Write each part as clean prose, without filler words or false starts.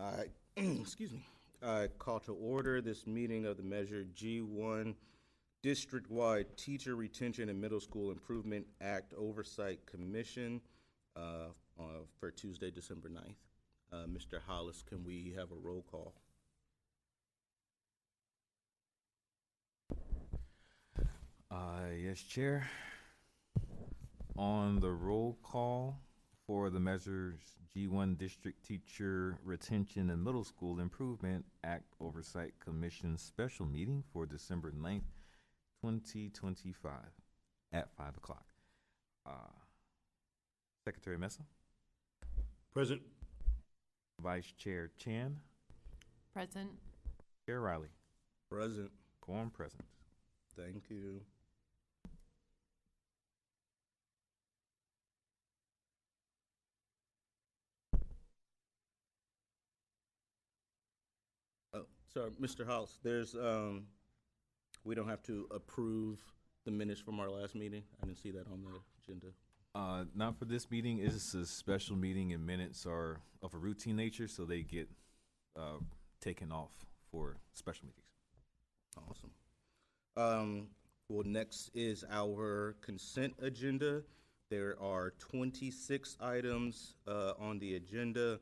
I, excuse me. I call to order this meeting of the Measure G1 District-wide Teacher Retention and Middle School Improvement Act Oversight Commission for Tuesday, December 9th. Mr. Hollis, can we have a roll call? Yes, Chair. On the roll call for the Measures G1 District Teacher Retention and Middle School Improvement Act Oversight Commission special meeting for December 9th, 2025 at 5 o'clock. Secretary Mesa, Present. Vice Chair Chan, Present. Chair Riley. Present. Quorum present. Thank you. Oh, sorry, Mr. Hollis, we don't have to approve the minutes from our last meeting? I didn't see that on the agenda. Not for this meeting. It's a special meeting, and minutes are of a routine nature, so they get taken off for special meetings. Awesome. Well, next is our consent agenda. There are 26 items on the agenda.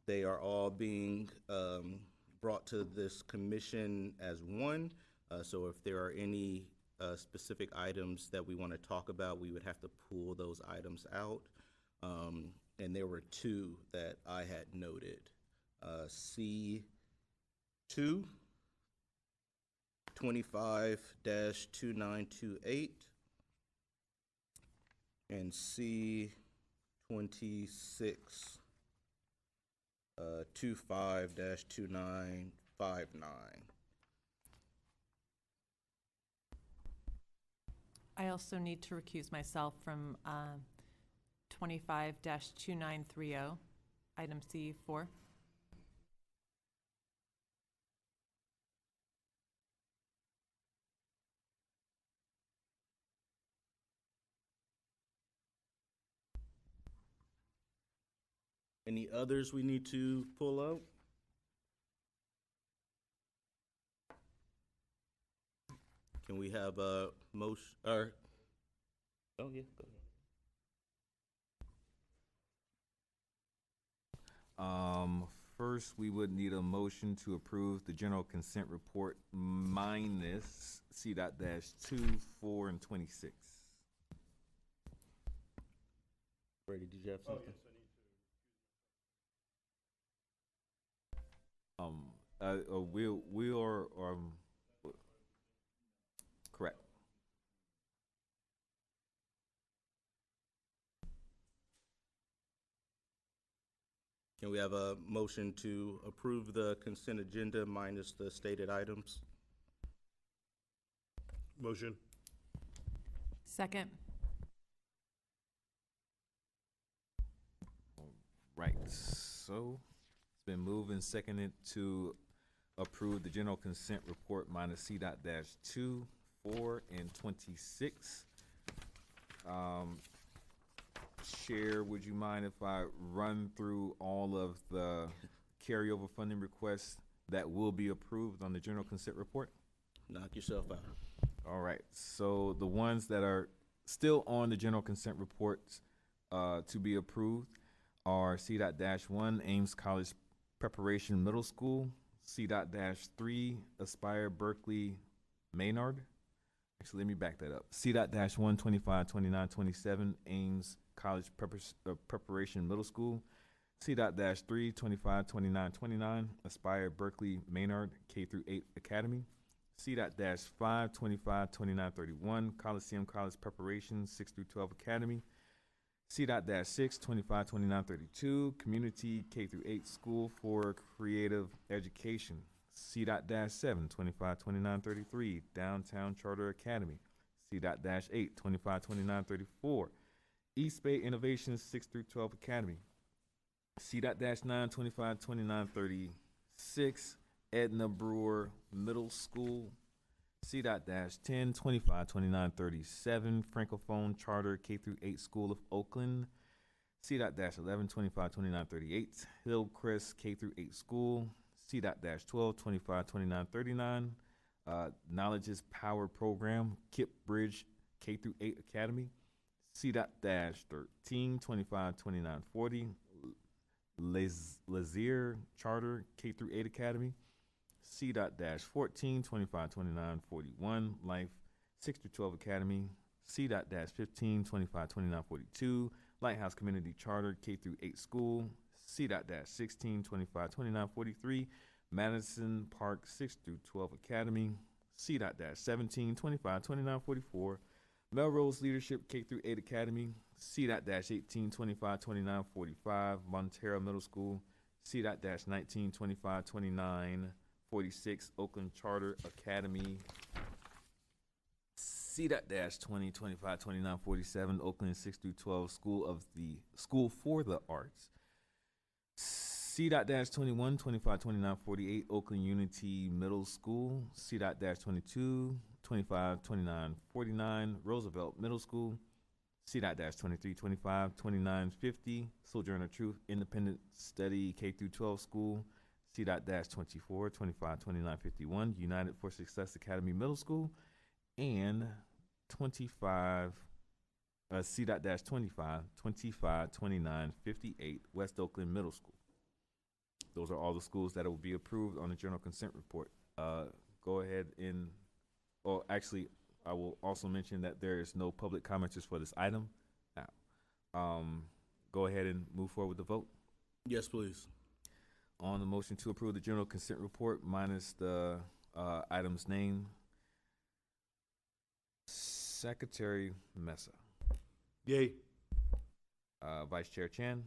They are all being brought to this commission as one. So if there are any specific items that we want to talk about, we would have to pull those items out. And there were two that I had noted. C2, 25-2928, and C26, 25-2959. I also need to recuse myself from 25-2930, item C4. Any others we need to pull out? Can we have a motion, or, oh yeah, go ahead. First, we would need a motion to approve the general consent report minus C.-2, 4, and 26. Brady, did you have something? Yes, We are, correct. Can we have a motion to approve the consent agenda minus the stated items? Motion. Second. Right, so it's been moved and seconded to approve the general consent report minus C.-2, 4, and 26. Chair, would you mind if I run through all of the carryover funding requests that will be approved on the general consent report? Knock yourself out. All right, so the ones that are still on the general consent reports to be approved are C.-1, Ames College Preparation Middle School, C.-3, Aspire Berkeley Maynard. Actually, let me back that up. C.-1, 25, 29, 27, Ames College Preparation Middle School. C.-3, 25, 29, 29, Aspire Berkeley Maynard K-8 Academy. C.-5, 25, 29, 31, Coliseum College Preparation 6 through 12 Academy. C.-6, 25, 29, 32, Community K-8 School for Creative Education. C.-7, 25, 29, 33, Downtown Charter Academy. C.-8, 25, 29, 34, East Bay Innovations 6 through 12 Academy. C.-9, 25, 29, 36, Edna Brewer Middle School. C.-10, 25, 29, 37, Francophone Charter K-8 School of Oakland. C.-11, 25, 29, 38, Hillcrest K through 8 School. C.-12, 25, 29, 39, Knowledge is Power Program, Kip Bridge K through 8 Academy. C.-13, 25, 29, 40, Lazier Charter K through 8 Academy. C.-14, 25, 29, 41, Life 6 through 12 Academy. C.-15, 25, 29, 42, Lighthouse Community Charter K through 8 School. C.-16, 25, 29, 43, Madison Park 6 through 12 Academy. C.-17, 25, 29, 44, Melrose Leadership K through 8 Academy. C.-18, 25, 29, 45, Montero Middle School. C.-19, 25, 29, 46, Oakland Charter Academy. C.-20, 25, 29, 47, Oakland 6 through 12 School for the Arts. C.-21, 25, 29, 48, Oakland Unity Middle School. C.-22, 25, 29, 49, Roosevelt Middle School. C.-23, 25, 29, 50, Sojourner Truth Independent Study K through 12 School. C.-24, 25, 29, 51, United for Success Academy Middle School. And 25, C.-25, 25, 29, 58, West Oakland Middle School. Those are all the schools that will be approved on the general consent report. Go ahead and, or actually, I will also mention that there is no public commenters for this item. Now, go ahead and move forward with the vote. Yes, please. On the motion to approve the general consent report minus the item's name, Secretary Mesa, Yay. Vice Chair Chan,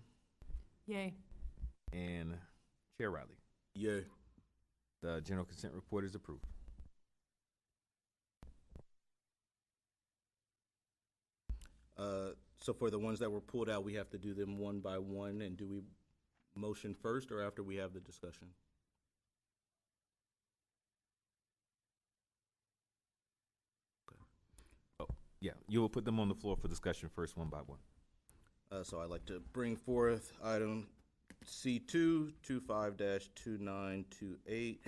Yay. and Chair Riley. Yay. The general consent report is approved. So for the ones that were pulled out, we have to do them one by one, and do we motion first or after we have the discussion? Yeah, you will put them on the floor for discussion first, one by one. So I'd like to bring forth item C2, 25-2928,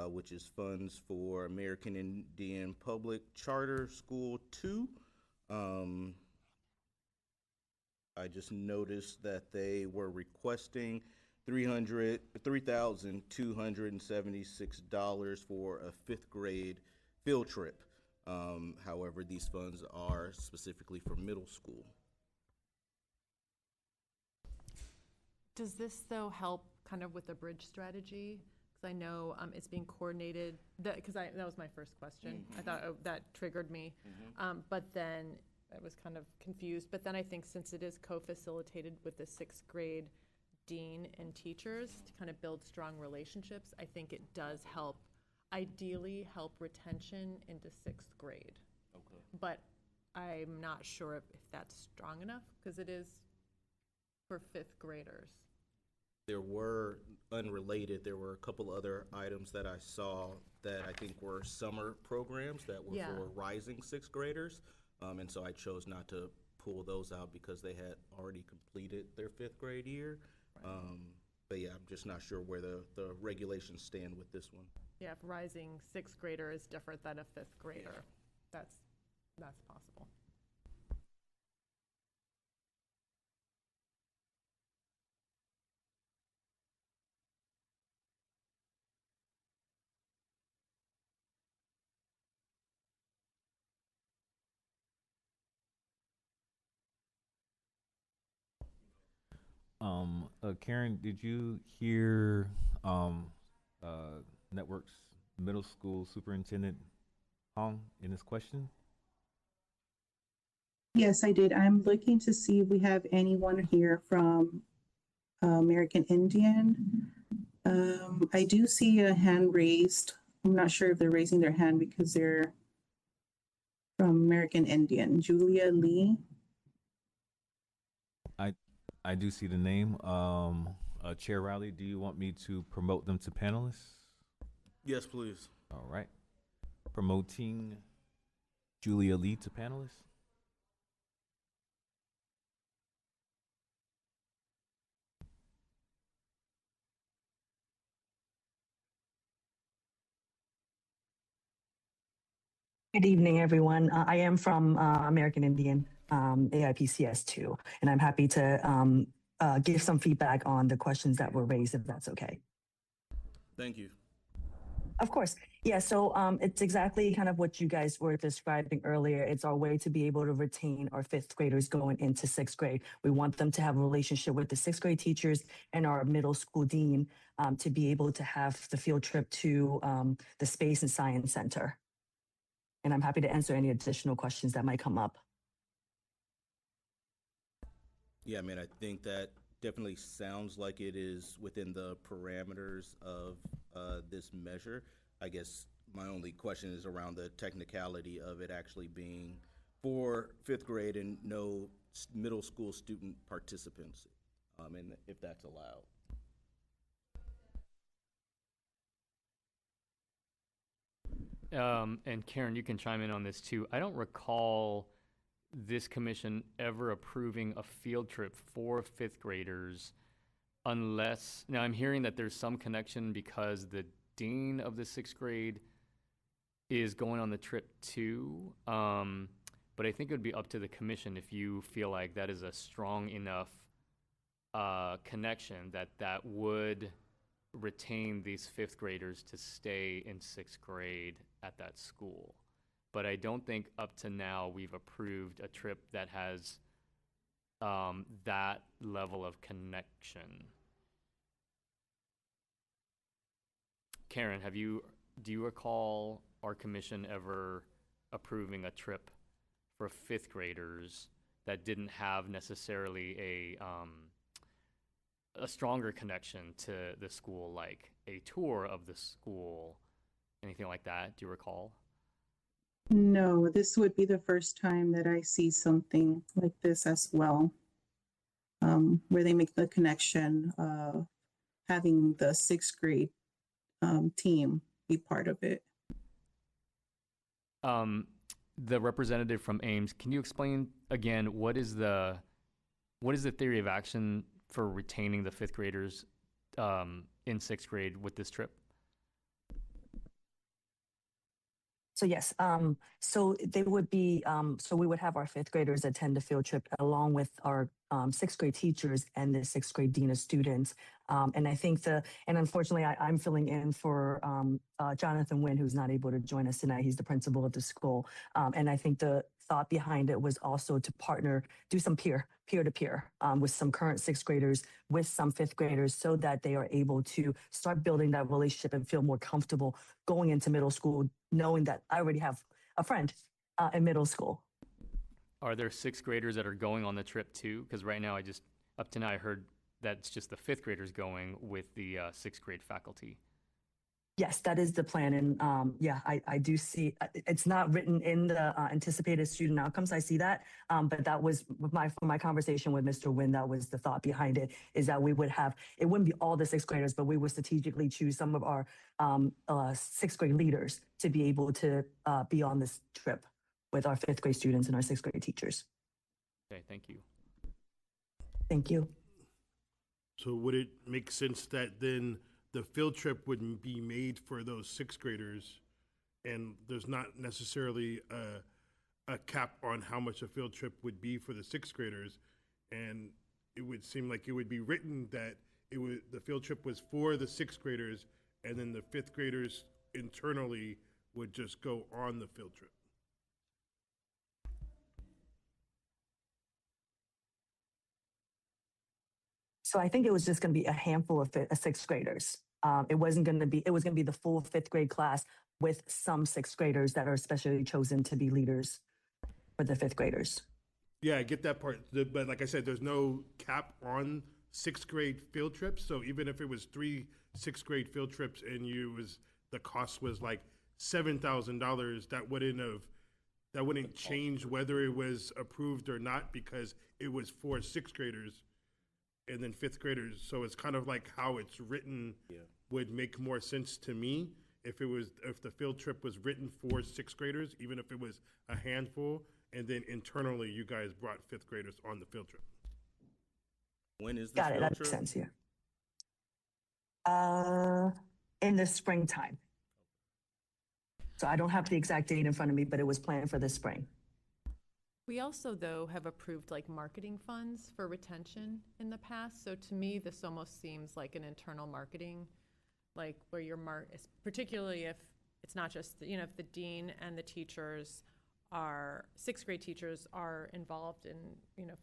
which is funds for American Indian Public Charter School 2. I just noticed that they were requesting $3,276 for a fifth grade field trip. However, these funds are specifically for middle school. Does this, though, help kind of with the bridge strategy? Because I know it's being coordinated, because that was my first question. I thought that triggered me. But then I was kind of confused. But then I think since it is co-facilitated with the sixth grade dean and teachers to kind of build strong relationships, I think it does help, ideally help retention into sixth grade. Okay. But I'm not sure if that's strong enough, because it is for fifth graders. There were, unrelated, there were a couple other items that I saw that I think were summer programs that were Yeah. for rising sixth graders. And so I chose not to pull those out because they had already completed their fifth grade year. But yeah, I'm just not sure where the regulations stand with this one. Yeah, if rising sixth grader is different than a fifth grader, that's possible. Karen, did you hear Networks Middle School Superintendent Hong in his question? Yes, I did. I'm looking to see if we have anyone here from American Indian. I do see a hand raised. I'm not sure if they're raising their hand because they're from American Indian. Julia Lee. I do see the name. Chair Riley, do you want me to promote them to panelists? Yes, please. All right. Promoting Julia Lee to panelists. Good evening, everyone. I am from American Indian, AIPCS2, and I'm happy to give some feedback on the questions that were raised, if that's okay. Thank you. Of course. Yeah, so it's exactly kind of what you guys were describing earlier. It's our way to be able to retain our fifth graders going into sixth grade. We want them to have a relationship with the sixth grade teachers and our middle school dean to be able to have the field trip to the Space and Science Center. And I'm happy to answer any additional questions that might come up. Yeah, I mean, I think that definitely sounds like it is within the parameters of this measure. I guess my only question is around the technicality of it actually being for fifth grade and no middle school student participants, and if that's allowed. And Karen, you can chime in on this too. I don't recall this commission ever approving a field trip for fifth graders unless, now I'm hearing that there's some connection because the dean of the sixth grade is going on the trip too. But I think it would be up to the commission if you feel like that is a strong enough connection that would retain these fifth graders to stay in sixth grade at that school. But I don't think up to now we've approved a trip that has that level of connection. Karen, do you recall our commission ever approving a trip for fifth graders that didn't have necessarily a stronger connection to the school, like a tour of the school, anything like that? Do you recall? No, this would be the first time that I see something like this as well, where they make the connection of having the sixth grade team be part of it. The representative from Ames, can you explain again what is the theory of action for retaining the fifth graders in sixth grade with this trip? So yes, so they would be, so we would have our fifth graders attend the field trip along with our sixth grade teachers and the sixth grade dean of students. And I think and unfortunately I'm filling in for Jonathan Nguyen, who's not able to join us tonight. He's the principal of the school. And I think the thought behind it was also to partner, do some peer-to-peer with some current sixth graders, with some fifth graders, so that they are able to start building that relationship and feel more comfortable going into middle school, knowing that I already have a friend in middle school. Are there sixth graders that are going on the trip too? Because right now up to now I heard that it's just the fifth graders going with the sixth grade faculty. Yes, that is the plan. And yeah, I do see, it's not written in the anticipated student outcomes. I see that. But that was my conversation with Mr. Nguyen, that was the thought behind it, is that we would have, it wouldn't be all the sixth graders, but we would strategically choose some of our sixth grade leaders to be able to be on this trip with our fifth grade students and our sixth grade teachers. Okay, thank you. Thank you. So would it make sense that then the field trip wouldn't be made for those sixth graders, and there's not necessarily a cap on how much a field trip would be for the sixth graders, and it would seem like it would be written that the field trip was for the sixth graders, and then the fifth graders internally would just go on the field trip? So I think it was just going to be a handful of sixth graders. It wasn't going to be, it was going to be the full fifth grade class with some sixth graders that are specially chosen to be leaders for the fifth graders. Yeah, I get that part. But like I said, there's no cap on sixth grade field trips. So even if it was 3 sixth grade field trips and the cost was like $7,000, that wouldn't change whether it was approved or not, because it was for sixth graders and then fifth graders. So it's kind of like how it's written would make more sense to me if the field trip was written for sixth graders, even if it was a handful, and then internally you guys brought fifth graders on the field trip. When is this Got it. field That trip? makes sense here. In the springtime. So I don't have the exact date in front of me, but it was planned for this spring. We also, though, have approved like marketing funds for retention in the past. So to me, this almost seems like an internal marketing, like where you're particularly if it's not just, if the dean and the teachers are, sixth grade teachers are involved in,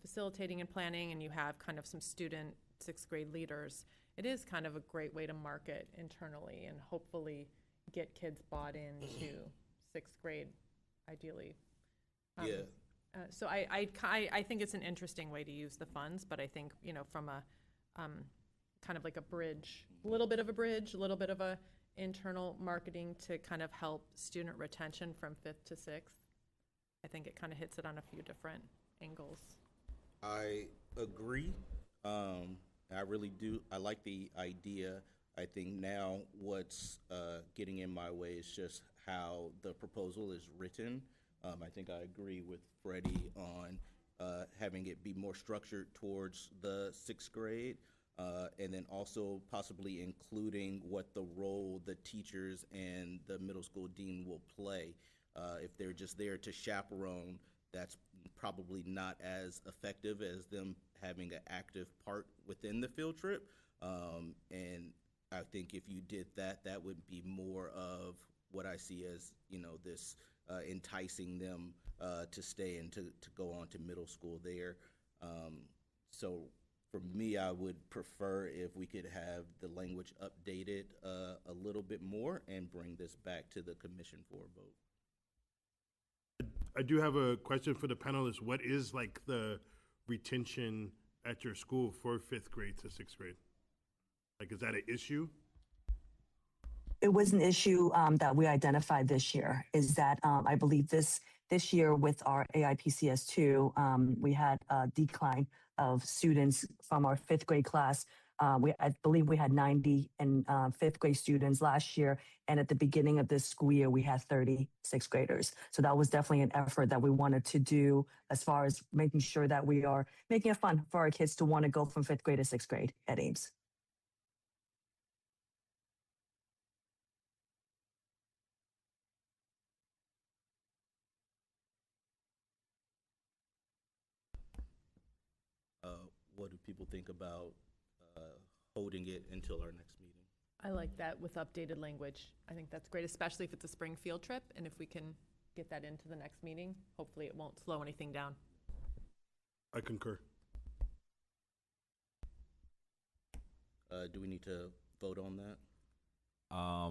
facilitating and planning, and you have kind of some student sixth grade leaders, it is kind of a great way to market internally and hopefully get kids bought into sixth grade, ideally. Yeah. So I think it's an interesting way to use the funds, but I think, from a kind of like a bridge, a little bit of a internal marketing to kind of help student retention from fifth to sixth. I think it kind of hits it on a few different angles. I agree. I really do. I like the idea. I think now what's getting in my way is just how the proposal is written. I think I agree with Freddie on having it be more structured towards the sixth grade, and then also possibly including what the role the teachers and the middle school dean will play. If they're just there to chaperone, that's probably not as effective as them having an active part within the field trip. And I think if you did that, that would be more of what I see as, this enticing them to stay and to go on to middle school there. So for me, I would prefer if we could have the language updated a little bit more and bring this back to the commission for a vote. I do have a question for the panelists. What is like the retention at your school for fifth grade to sixth grade? Like, is that an issue? It was an issue that we identified this year, is that I believe this year with our AIPCS2, we had a decline of students from our fifth grade class. I believe we had 90 in fifth grade students last year. And at the beginning of this school year, we had 30 sixth graders. So that was definitely an effort that we wanted to do as far as making sure that we are making it fun for our kids to want to go from fifth grade to sixth grade at Ames. What do people think about holding it until our next meeting? I like that with updated language. I think that's great, especially if it's a spring field trip, and if we can get that into the next meeting, hopefully it won't slow anything down. I concur. Do we need to vote on that? I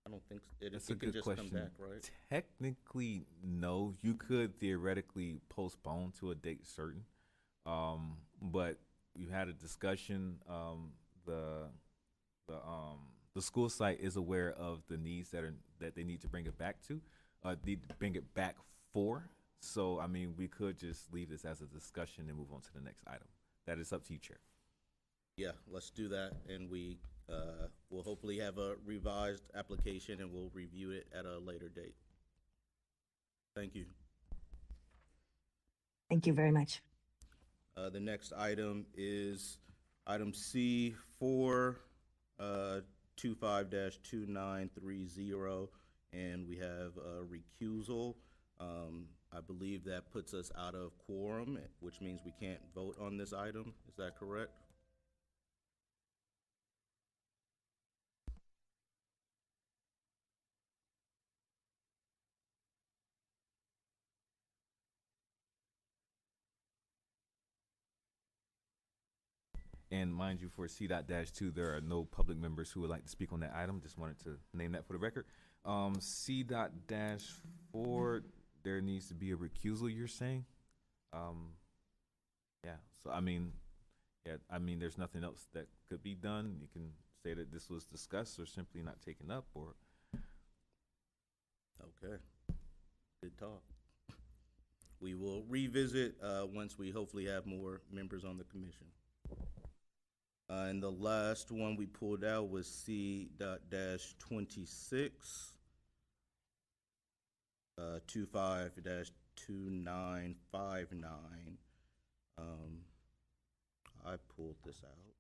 don't think so. That's It a can good just question. come back, right? Technically, no. You could theoretically postpone to a date certain, but you had a discussion. The school site is aware of the needs that they need to bring it back to, need to bring it back for. So, I mean, we could just leave this as a discussion and move on to the next item. That is up to you, Chair. Yeah, let's do that, and we'll hopefully have a revised application, and we'll review it at a later date. Thank you. Thank you very much. The next item is item C4, 25-2930, and we have a recusal. I believe that puts us out of quorum, which means we can't vote on this item. Is that correct? And mind you, for C.-2, there are no public members who would like to speak on that item. Just wanted to name that for the record. C.-4, there needs to be a recusal, you're saying? Yeah, so I mean, there's nothing else that could be done. You can say that this was discussed or simply not taken up, or. Okay, good talk. We will revisit once we hopefully have more members on the commission. And the last one we pulled out was C.-26, 25-2959. I pulled this out.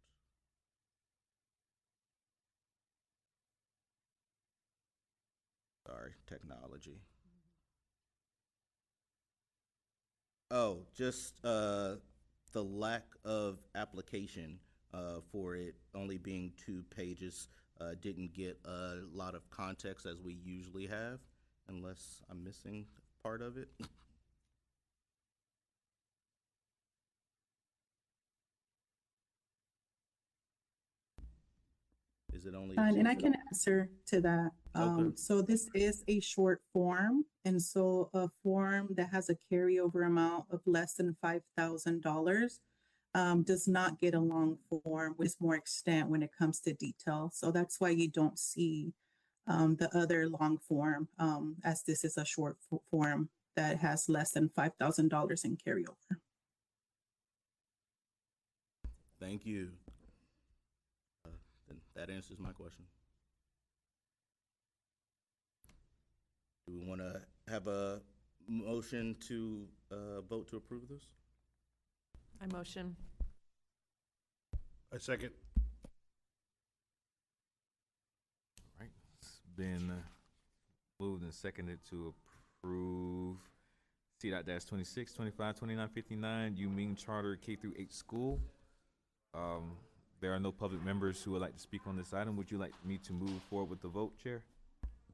Sorry. sorry, technology. Oh, just the lack of application for it only being 2 pages didn't get a lot of context as we usually have, unless I'm missing part of it. Is it only? And I can answer to that. Okay. So this is a short form, and so a form that has a carryover amount of less than $5,000 does not get a long form with more extent when it comes to detail. So that's why you don't see the other long form, as this is a short form that has less than $5,000 in carryover. Thank you. Then that answers my question. Do we want to have a motion to vote to approve this? I motion. A second. All right, it's been moved and seconded to approve C.-26, 25, 29, 59, Ming Charter K through 8 school. There are no public members who would like to speak on this item. Would you like me to move forward with the vote, Chair?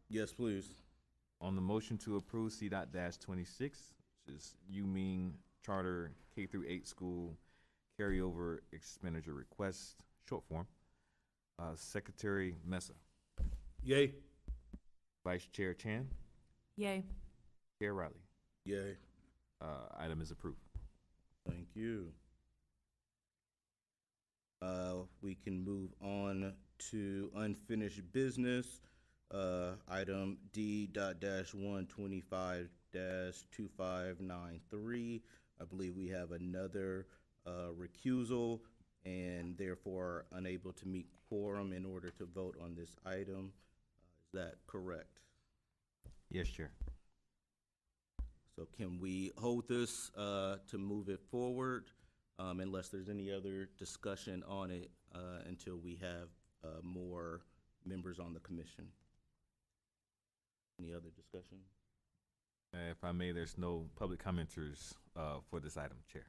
Yes, please. On the motion to approve C.-26, which is Ming Charter K through 8 school carryover expenditure request, short form, Secretary Mesa, Yay. Vice Chair Chan, Yay. Chair Riley. Yay. Item is approved. Thank you. We can move on to unfinished business. Item D.-125-2593. I believe we have another recusal and therefore unable to meet quorum in order to vote on this item. Is that correct? Yes, Chair. So can we hold this to move it forward, unless there's any other discussion on it until we have more members on the commission? Any other discussion? If I may, there's no public commenters for this item, Chair.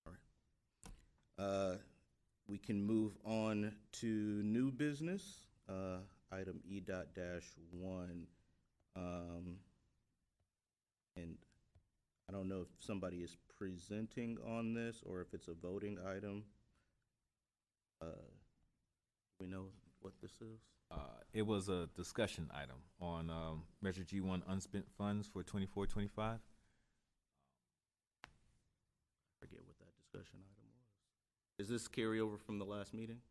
All right. We can move on to new business, item E.-1. And I don't know if somebody is presenting on this or if it's a voting item. Do we know what this is? It was a discussion item on Measure G1 unspent funds for 24-25. I forget what that discussion item was. Is this carryover from the last meeting?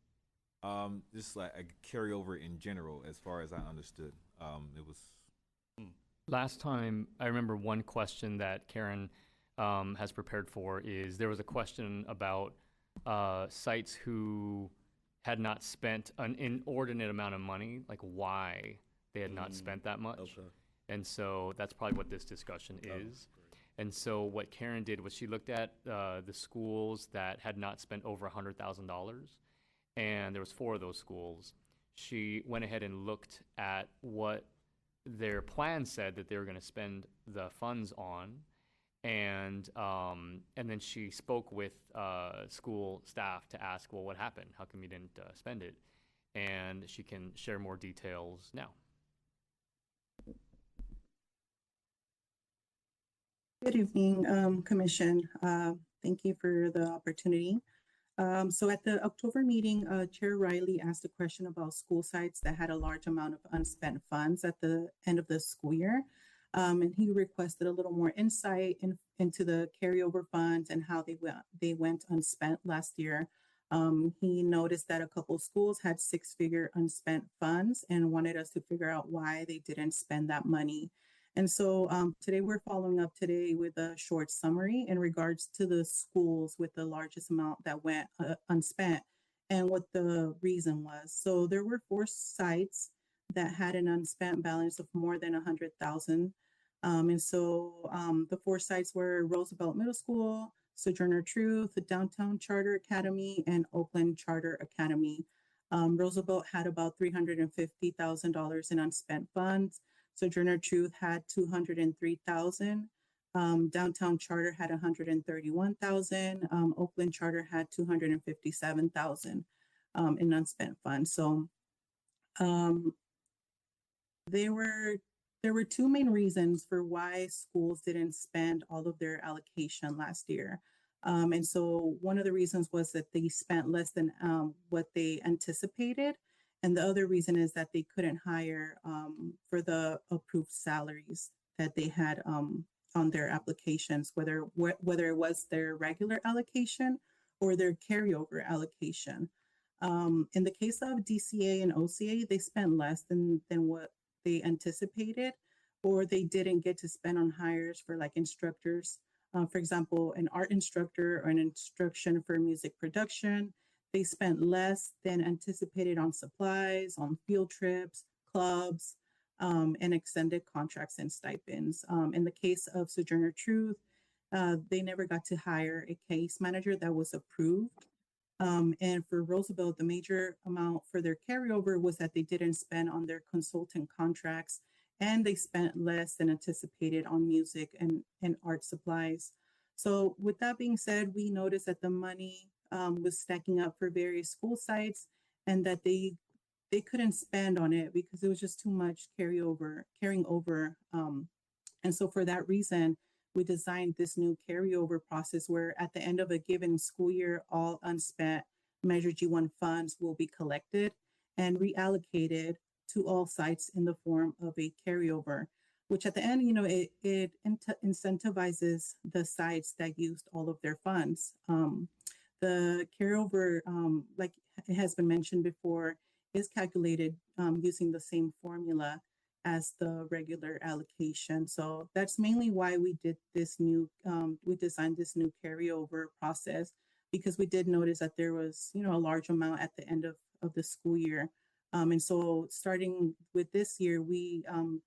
This is like a carryover in general, as far as I understood. It was. Last time, I remember one question that Karen has prepared for is there was a question about sites who had not spent an inordinate amount of money, like why they had not spent that much. Okay. And so that's probably what this discussion is. And so what Karen did was she looked at the schools that had not spent over $100,000, and there was 4 of those schools. She went ahead and looked at what their plan said that they were going to spend the funds on, and then she spoke with school staff to ask, well, what happened? How come you didn't spend it? And she can share more details now. Good evening, Commission. Thank you for the opportunity. So at the October meeting, Chair Riley asked a question about school sites that had a large amount of unspent funds at the end of the school year. And he requested a little more insight into the carryover funds and how they went unspent last year. He noticed that a couple schools had 6-figure unspent funds and wanted us to figure out why they didn't spend that money. And so today we're following up today with a short summary in regards to the schools with the largest amount that went unspent and what the reason was. So there were 4 sites that had an unspent balance of more than 100,000. And so the 4 sites were Roosevelt Middle School, Sojourner Truth, Downtown Charter Academy, and Oakland Charter Academy. Roosevelt had about $350,000 in unspent funds. Sojourner Truth had 203,000. Downtown Charter had 131,000. Oakland Charter had 257,000 in unspent funds. So there were two main reasons for why schools didn't spend all of their allocation last year. And so one of the reasons was that they spent less than what they anticipated. And the other reason is that they couldn't hire for the approved salaries that they had on their applications, whether it was their regular allocation or their carryover allocation. In the case of DCA and OCA, they spent less than what they anticipated, or they didn't get to spend on hires for like instructors. For example, an art instructor or an instruction for music production, they spent less than anticipated on supplies, on field trips, clubs, and extended contracts and stipends. In the case of Sojourner Truth, they never got to hire a case manager that was approved. And for Roosevelt, the major amount for their carryover was that they didn't spend on their consultant contracts, and they spent less than anticipated on music and art supplies. So with that being said, we noticed that the money was stacking up for various school sites, and that they couldn't spend on it because it was just too much carrying over. And so for that reason, we designed this new carryover process where at the end of a given school year, all unspent Measure G1 funds will be collected and reallocated to all sites in the form of a carryover, which at the end, it incentivizes the sites that used all of their funds. The carryover, like it has been mentioned before, is calculated using the same formula as the regular allocation. So that's mainly why we did this we designed this new carryover process, because we did notice that there was, a large amount at the end of the school year. And so starting with this year, we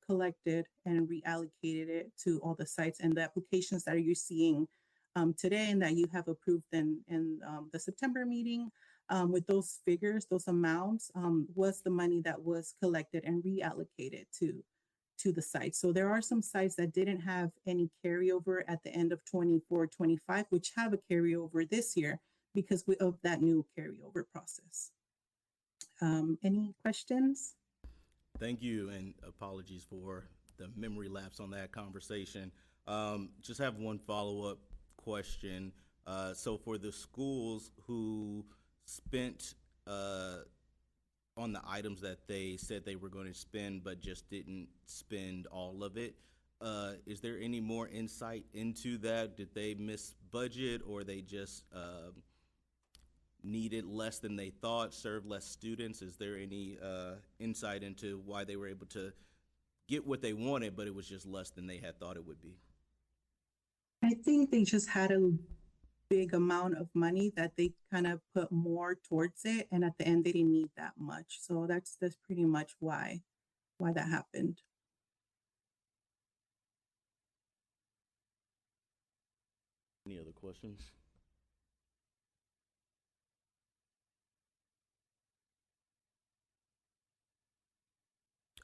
collected and reallocated it to all the sites, and the applications that you're seeing today and that you have approved in the September meeting. With those figures, those amounts, was the money that was collected and reallocated to the site. So there are some sites that didn't have any carryover at the end of 24-25, which have a carryover this year because of that new carryover process. Any questions? Thank you, and apologies for the memory lapse on that conversation. Just have one follow-up question. So for the schools who spent on the items that they said they were going to spend but just didn't spend all of it, is there any more insight into that? Did they miss budget, or they just needed less than they thought, served less students? Is there any insight into why they were able to get what they wanted, but it was just less than they had thought it would be? I think they just had a big amount of money that they kind of put more towards it, and at the end they didn't need that much. So that's pretty much why that happened. Any other questions?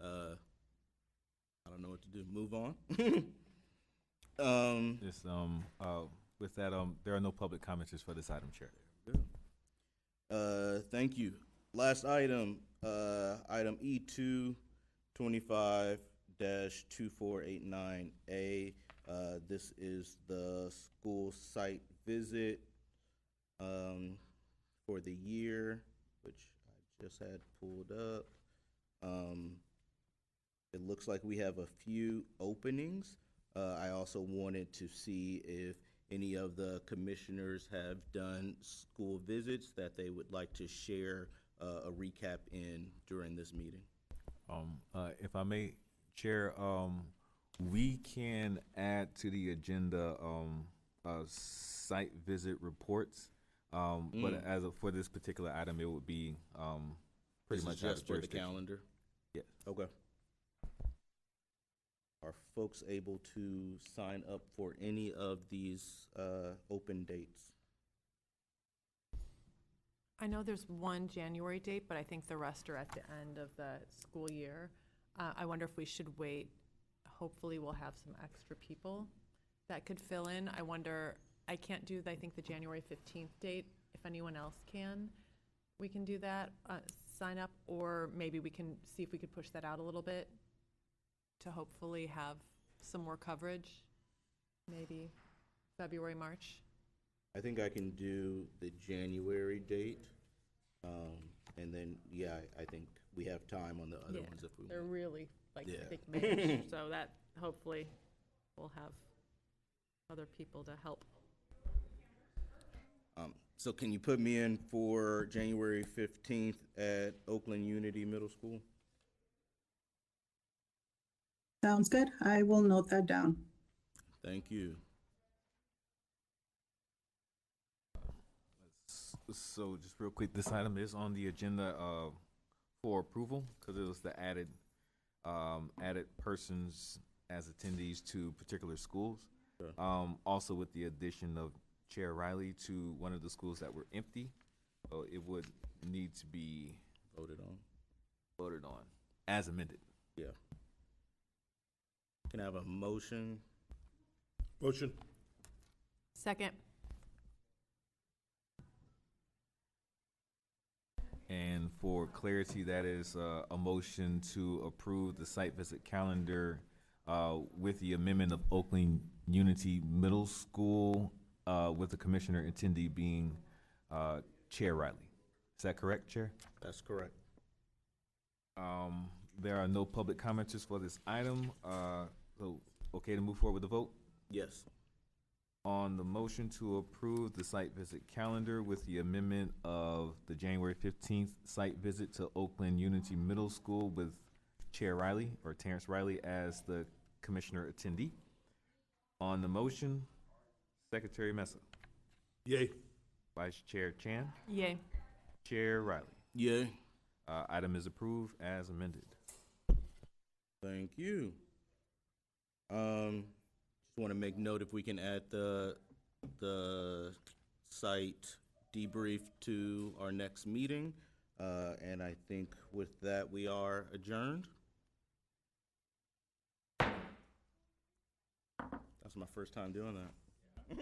I don't know what to do. Move on. Just, with that, there are no public comments for this item, Chair. Thank you. Last item, item E2 25-2489A. This is the school site visit for the year, which I just had pulled up. It looks like we have a few openings. I also wanted to see if any of the commissioners have done school visits that they would like to share a recap in during this meeting. If I may, Chair, we can add to the agenda site visit reports, but for this particular item, it would be pretty This much is just for the calendar? Yes. Okay. Are folks able to sign up for any of these open dates? I know there's one January date, but I think the rest are at the end of the school year. I wonder if we should wait. Hopefully, we'll have some extra people that could fill in. I wonder, I can't do, I think, the January 15th date. If anyone else can, we can do that, sign up, or maybe we can see if we could push that out a little bit to hopefully have some more coverage, maybe February, March. I think I can do the January date. And then, yeah, I think we have time on the other Yeah, ones if we they're want. really like Yeah. thick May, so that hopefully we'll have other people to help. So can you put me in for January 15th at Oakland Unity Middle School? Sounds good. I will note that down. Thank you. So just real quick, this item is on the agenda for approval because it was the added persons as attendees to particular schools. Sure. Also with the addition of Chair Riley to one of the schools that were empty, so it would need to be Voted on. as amended. Yeah. Can I have a motion? Motion. Second. And for clarity, that is a motion to approve the site visit calendar with the amendment of Oakland Unity Middle School with the commissioner attendee being Chair Riley. Is that correct, Chair? That's correct. There are no public commenters for this item. So, okay to move forward with the vote? Yes. On the motion to approve the site visit calendar with the amendment of the January 15th site visit to Oakland Unity Middle School with Chair Riley, or Terrence Riley, as the commissioner attendee. On the motion, Secretary Mesa. Yay. Vice Chair Chan. Yay. Chair Riley. Yay. Item is approved as amended. Thank you. Just want to make note if we can add the site debrief to our next meeting. And I think with that, we are adjourned. That's my first time doing that.